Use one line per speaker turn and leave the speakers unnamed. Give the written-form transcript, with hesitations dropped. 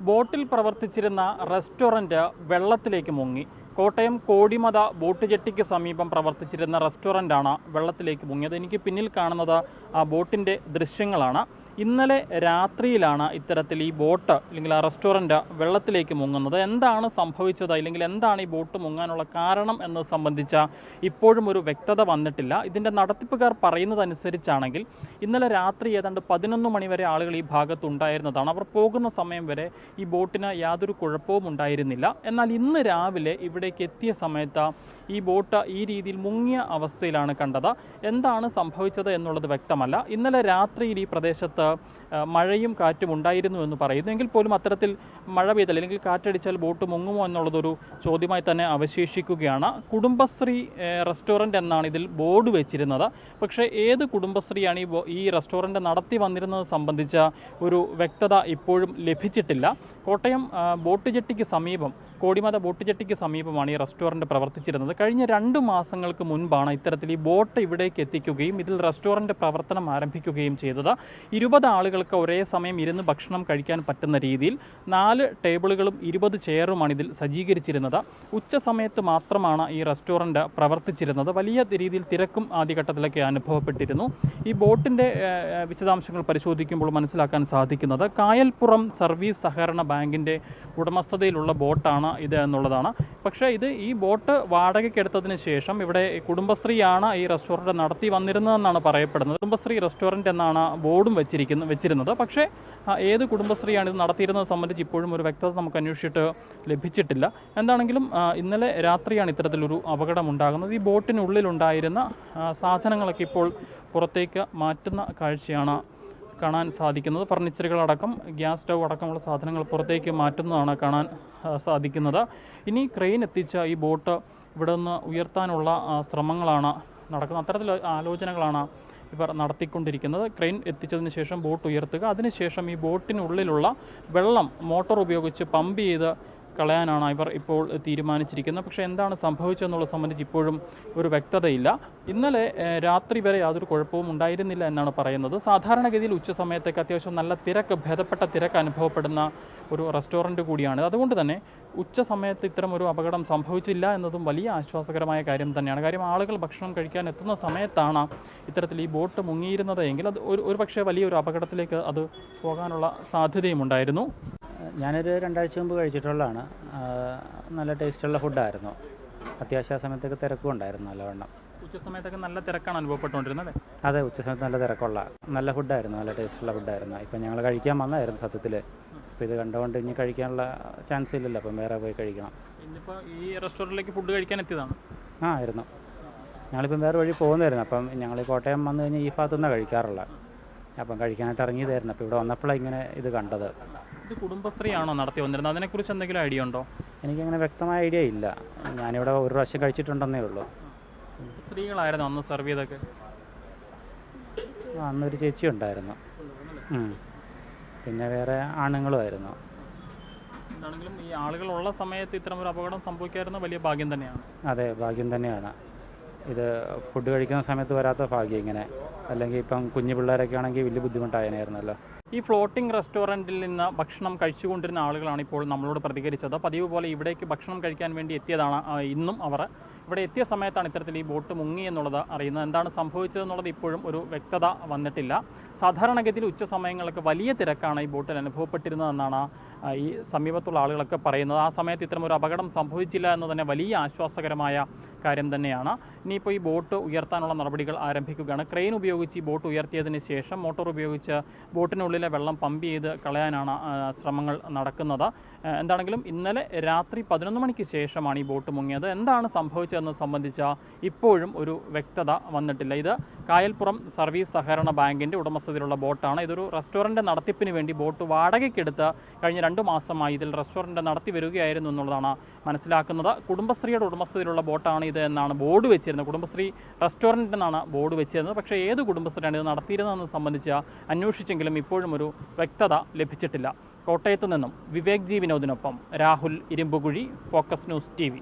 ബോട്ടിൽ പ്രവർത്തിച്ചിരുന്ന റെസ്റ്റോറൻറ്റ് വെള്ളത്തിലേക്ക് മുങ്ങി. കോട്ടയം കോടിമത ബോട്ട് ജെട്ടിക്ക് സമീപം പ്രവർത്തിച്ചിരുന്ന റെസ്റ്റോറൻ്റാണ് വെള്ളത്തിലേക്ക് മുങ്ങിയത്. എനിക്ക് പിന്നിൽ കാണുന്നത് ആ ബോട്ടിൻ്റെ ദൃശ്യങ്ങളാണ്. ഇന്നലെ രാത്രിയിലാണ് ഇത്തരത്തിൽ ഈ ബോട്ട് അല്ലെങ്കിൽ ആ റെസ്റ്റോറൻറ്റ് വെള്ളത്തിലേക്ക് മുങ്ങുന്നത്. എന്താണ് സംഭവിച്ചത് അല്ലെങ്കിൽ എന്താണ് ഈ ബോട്ട് മുങ്ങാനുള്ള കാരണം എന്നത് സംബന്ധിച്ച ഇപ്പോഴും ഒരു വ്യക്തത വന്നിട്ടില്ല. ഇതിൻ്റെ നടത്തിപ്പുകാർ പറയുന്നതനുസരിച്ചാണെങ്കിൽ ഇന്നലെ രാത്രി ഏതാണ്ട് 11 മണി വരെ ആളുകൾ ഈ ഭാഗത്ത് ഉണ്ടായിരുന്നതാണ്. അവർ പോകുന്ന സമയം വരെ ഈ ബോട്ടിന് യാതൊരു കുഴപ്പവും ഉണ്ടായിരുന്നില്ല. എന്നാൽ ഇന്ന് രാവിലെ ഇവിടേക്ക് എത്തിയ സമയത്ത് ഈ ബോട്ട് ഈ രീതിയിൽ മുങ്ങിയ അവസ്ഥയിലാണ് കണ്ടത്. എന്താണ് സംഭവിച്ചത് എന്നുള്ളത് വ്യക്തമല്ല. ഇന്നലെ രാത്രിയിൽ ഈ പ്രദേശത്ത് മഴയും കാറ്റും ഉണ്ടായിരുന്നു എന്ന് പറയുന്നു. എങ്കിൽ പോലും അത്തരത്തിൽ മഴ പെയ്താൽ അല്ലെങ്കിൽ കാറ്റടിച്ചാൽ ബോട്ട് മുങ്ങുമോ എന്നുള്ളതൊരു ചോദ്യമായി തന്നെ അവശേഷിക്കുകയാണ്. കുടുംബശ്രീ റെസ്റ്റോറൻറ്റ് എന്നാണ് ഇതിൽ ബോർഡ് വെച്ചിരുന്നത്. പക്ഷേ ഏത് കുടുംബശ്രീയാണ് ഈ റെസ്റ്റോറൻറ്റ് നടത്തി വന്നിരുന്നത് സംബന്ധിച്ച ഒരു വ്യക്തത ഇപ്പോഴും ലഭിച്ചിട്ടില്ല. കോട്ടയം ബോട്ട് ജെട്ടിക്ക് സമീപം, കോടിമത ബോട്ട് ജെട്ടിക്ക് സമീപമാണ് ഈ റെസ്റ്റോറൻറ്റ് പ്രവർത്തിച്ചിരുന്നത്. കഴിഞ്ഞ 2 മാസങ്ങൾക്ക് മുൻപാണ് ഇത്തരത്തിൽ ഈ ബോട്ട് ഇവിടേക്ക് എത്തിക്കുകയും ഇതിൽ റെസ്റ്റോറൻറ്റ് പ്രവർത്തനം ആരംഭിക്കുകയും ചെയ്തത്. 20 ആളുകൾക്ക് ഒരേ സമയം ഇരുന്ന് ഭക്ഷണം കഴിക്കാൻ പറ്റുന്ന രീതിയിൽ 4 ടേബിളുകളും 20 ചെയറുമാണ് ഇതിൽ സജ്ജീകരിച്ചിരുന്നത്. ഉച്ച സമയത്ത് മാത്രമാണ് ഈ റെസ്റ്റോറൻറ്റ് പ്രവർത്തിച്ചിരുന്നത്. വലിയ രീതിയിൽ തിരക്കും ആദ്യഘട്ടത്തിലൊക്കെ അനുഭവപ്പെട്ടിരുന്നു. ഈ ബോട്ടിൻ്റെ വിശദാംശങ്ങൾ പരിശോധിക്കുമ്പോൾ മനസ്സിലാക്കാൻ സാധിക്കുന്നത് കായൽപ്പുറം സർവീസ് സഹകരണ ബാങ്കിൻ്റെ ഉടമസ്ഥതയിലുള്ള ബോട്ടാണ് ഇത് എന്നുള്ളതാണ്. പക്ഷേ ഈ ബോട്ട് വാടകയ്ക്കെടുത്തതിന് ശേഷം ഇവിടെ കുടുംബശ്രീയാണ് ഈ റെസ്റ്റോറൻറ്റ് നടത്തി വന്നിരുന്നതെന്നാണ് പറയപ്പെടുന്നത്. കുടുംബശ്രീ റെസ്റ്റോറൻറ്റ് എന്നാണ് ബോർഡും വെച്ചിരുന്നത്. പക്ഷേ ഏത് കുടുംബശ്രീയാണ് ഇത് നടത്തിയിരുന്നത് സംബന്ധിച്ച് ഇപ്പോഴും ഒരു വ്യക്തത നമുക്ക് അന്വേഷിച്ചിട്ട് ലഭിച്ചിട്ടില്ല. എന്താണെങ്കിലും ഇന്നലെ രാത്രിയാണ് ഇത്തരത്തിലൊരു അപകടം ഉണ്ടാകുന്നത്. ഈ ബോട്ടിനുള്ളിലുണ്ടായിരുന്ന സാധനങ്ങളൊക്കെ ഇപ്പോൾ പുറത്തേക്ക് മാറ്റുന്ന കാഴ്ചയാണ് കാണാൻ സാധിക്കുന്നത്. ഫർണിച്ചറുകളടക്കം ഗ്യാസ് സ്റ്റൗ അടക്കമുള്ള സാധനങ്ങൾ പുറത്തേക്ക് മാറ്റുന്നതാണ് കാണാൻ സാധിക്കുന്നത്. ഇനി ക്രെയിൻ എത്തിച്ച ഈ ബോട്ട് ഇവിടെ നിന്ന് ഉയർത്താനുള്ള ശ്രമങ്ങളാണ് നടക്കുന്നത്. അത്തരത്തിൽ ആലോചനകളാണ് ഇവർ നടത്തിക്കൊണ്ടിരിക്കുന്നത്. ക്രെയിൻ എത്തിച്ചതിന് ശേഷം ബോട്ട് ഉയർത്തുക, അതിനുശേഷം ഈ ബോട്ടിനുള്ളിലുള്ള വെള്ളം മോട്ടോർ ഉപയോഗിച്ച് പമ്പ് ചെയ്ത് കളയാനാണ് ഇവർ ഇപ്പോൾ തീരുമാനിച്ചിരിക്കുന്നത്. പക്ഷേ എന്താണ് സംഭവിച്ചതെന്നുള്ളത് സംബന്ധിച്ച് ഇപ്പോഴും ഒരു വ്യക്തതയില്ല. ഇന്നലെ രാത്രി വരെ യാതൊരു കുഴപ്പവും ഉണ്ടായിരുന്നില്ല എന്നാണ് പറയുന്നത്. സാധാരണഗതിയിൽ ഉച്ച സമയത്തേക്ക് അത്യാവശ്യം നല്ല ഭേദപ്പെട്ട തിരക്ക് അനുഭവപ്പെടുന്ന ഒരു റെസ്റ്റോറൻറ്റ് കൂടിയാണ്. അതുകൊണ്ട് തന്നെ ഉച്ച സമയത്ത് ഇത്തരം ഒരു അപകടം സംഭവിച്ചില്ല എന്നതും വലിയ ആശ്വാസകരമായ കാര്യം തന്നെയാണ്. കാര്യം ആളുകൾ ഭക്ഷണം കഴിക്കാൻ എത്തുന്ന സമയത്താണ് ഇത്തരത്തിൽ ഈ ബോട്ട് മുങ്ങിയിരുന്നത് എങ്കിൽ അത് ഒരു പക്ഷേ വലിയൊരു അപകടത്തിലേക്ക് അത് പോകാനുള്ള സാധ്യതയും ഉണ്ടായിരുന്നു.
ഞാനൊരു 2 ആഴ്ച മുമ്പ് കഴിച്ചിട്ടുള്ളതാണ്. നല്ല ടേസ്റ്റുള്ള ഫുഡായിരുന്നു. അത്യാവശ്യ സമയത്തൊക്കെ തിരക്കും ഉണ്ടായിരുന്നു നല്ലവണ്ണം.
ഉച്ച സമയത്തൊക്കെ നല്ല തിരക്കാണ് അനുഭവപ്പെട്ടുകൊണ്ടിരുന്നത്.
അതെ, ഉച്ച സമയത്ത് നല്ല തിരക്കുള്ള നല്ല ഫുഡായിരുന്നു, നല്ല ടേസ്റ്റുള്ള ഫുഡായിരുന്നു. ഇപ്പം ഞങ്ങൾ കഴിക്കാൻ വന്നായിരുന്നു സത്യത്തിൽ. അപ്പോൾ ഇത് കണ്ടുകൊണ്ട് ഇനി കഴിക്കാനുള്ള ചാൻസ് ഇല്ലല്ലോ, അപ്പം വേറെ പോയി കഴിക്കണം.
ഇന്നിപ്പോൾ ഈ റെസ്റ്റോറൻറ്റിലേക്ക് ഫുഡ് കഴിക്കാൻ എത്തിയതാണ്?
ആയിരുന്നു. ഞങ്ങളിപ്പം വേറെ വഴി പോകുന്നതായിരുന്നു. അപ്പം ഞങ്ങൾ കോട്ടയം വന്നു കഴിഞ്ഞാൽ ഈ ഭാഗത്തുനിന്നാണ് കഴിക്കാറുള്ളത്. അപ്പം കഴിക്കാനായിട്ട് ഇറങ്ങിയതായിരുന്നു. അപ്പോൾ ഇവിടെ വന്നപ്പോഴാണ് ഇങ്ങനെ ഇത് കണ്ടത്.
ഇത് കുടുംബശ്രീയാണോ നടത്തി വന്നിരുന്നത്? അതിനെക്കുറിച്ച് എന്തെങ്കിലും ഐഡിയ ഉണ്ടോ?
എനിക്കങ്ങനെ വ്യക്തമായ ഐഡിയ ഇല്ല. ഞാനിവിടെ ഒരു പ്രാവശ്യം കഴിച്ചിട്ടുണ്ടെന്നേ ഉള്ളൂ.
സ്ത്രീകളായിരുന്നു അന്ന് സെർവ് ചെയ്തൊക്കെ?
അന്നൊരു ചേച്ചി ഉണ്ടായിരുന്നു, പിന്നെ വേറെ ആണുങ്ങളുമായിരുന്നു.
എന്താണെങ്കിലും ഈ ആളുകളുള്ള സമയത്ത് ഇത്തരം ഒരു അപകടം സംഭവിക്കാറുന്ന വലിയ ഭാഗ്യം തന്നെയാണ്.
അതെ, ഭാഗ്യം തന്നെയാണ്. ഇത് ഫുഡ് കഴിക്കുന്ന സമയത്ത് വരാത്ത ഭാഗ്യം ഇങ്ങനെ. അല്ലെങ്കിൽ ഇപ്പം കുഞ്ഞു പിള്ളേരൊക്കെ ആണെങ്കിൽ വലിയ ബുദ്ധിമുട്ടായനായിരുന്നല്ലോ.
ഈ ഫ്ലോട്ടിംഗ് റെസ്റ്റോറൻറ്റിൽ നിന്ന് ഭക്ഷണം കഴിച്ചുകൊണ്ടിരുന്ന ആളുകളാണ് ഇപ്പോൾ നമ്മളോട് പ്രതികരിച്ചത്. പതിവ് പോലെ ഇവിടേക്ക് ഭക്ഷണം കഴിക്കാൻ വേണ്ടി എത്തിയതാണ് ഇന്നും അവർ. ഇവിടെ എത്തിയ സമയത്താണ് ഇത്തരത്തിൽ ഈ ബോട്ട് മുങ്ങി എന്നുള്ളത് അറിയുന്നത്. എന്താണ് സംഭവിച്ചതെന്നുള്ളത് ഇപ്പോഴും ഒരു വ്യക്തത വന്നിട്ടില്ല. സാധാരണഗതിയിൽ ഉച്ച സമയങ്ങളൊക്കെ വലിയ തിരക്കാണ് ഈ ബോട്ടിൽ അനുഭവപ്പെട്ടിരുന്നതെന്നാണ് ഈ സമീപത്തുള്ള ആളുകളൊക്കെ പറയുന്നത്. ആ സമയത്ത് ഇത്തരം ഒരു അപകടം സംഭവിച്ചില്ല എന്ന് തന്നെ വലിയ ആശ്വാസകരമായ കാര്യം തന്നെയാണ്. ഇനിയിപ്പോൾ ഈ ബോട്ട് ഉയർത്താനുള്ള നടപടികൾ ആരംഭിക്കുകയാണ്. ക്രെയിൻ ഉപയോഗിച്ച് ഈ ബോട്ട് ഉയർത്തിയതിന് ശേഷം മോട്ടോർ ഉപയോഗിച്ച് ബോട്ടിനുള്ളിലെ വെള്ളം പമ്പ് ചെയ്ത് കളയാനാണ് ശ്രമങ്ങൾ നടക്കുന്നത്. എന്താണെങ്കിലും ഇന്നലെ രാത്രി 11 മണിക്ക് ശേഷമാണ് ഈ ബോട്ട് മുങ്ങിയത്. എന്താണ് സംഭവിച്ചതെന്ന് സംബന്ധിച്ച ഇപ്പോഴും ഒരു വ്യക്തത വന്നിട്ടില്ല. ഇത് കായൽപ്പുറം സർവീസ് സഹകരണ ബാങ്കിൻ്റെ ഉടമസ്ഥതയിലുള്ള ബോട്ടാണ്. ഇതൊരു റെസ്റ്റോറൻറ്റ് നടത്തിപ്പിന് വേണ്ടി ബോട്ട് വാടകയ്ക്കെടുത്ത് കഴിഞ്ഞ 2 മാസമായി ഇതിൽ റെസ്റ്റോറൻറ്റ് നടത്തി വരികയായിരുന്നു എന്നുള്ളതാണ് മനസ്സിലാക്കുന്നത്. കുടുംബശ്രീയുടെ ഉടമസ്ഥതയിലുള്ള ബോട്ടാണ് ഇത് എന്നാണ് ബോർഡ് വെച്ചിരുന്നത്. കുടുംബശ്രീ റെസ്റ്റോറൻറ്റ് എന്നാണ് ബോർഡ് വെച്ചിരുന്നത്. പക്ഷേ ഏത് കുടുംബശ്രീയാണ് ഇത് നടത്തിയിരുന്നതെന്ന് സംബന്ധിച്ച് അന്വേഷിച്ചെങ്കിലും ഇപ്പോഴും ഒരു വ്യക്തത ലഭിച്ചിട്ടില്ല. കോട്ടയത്തു നിന്നും വിവേക് ജി വിനോദിനൊപ്പം Rahul Irumpukuzhi, focus news TV.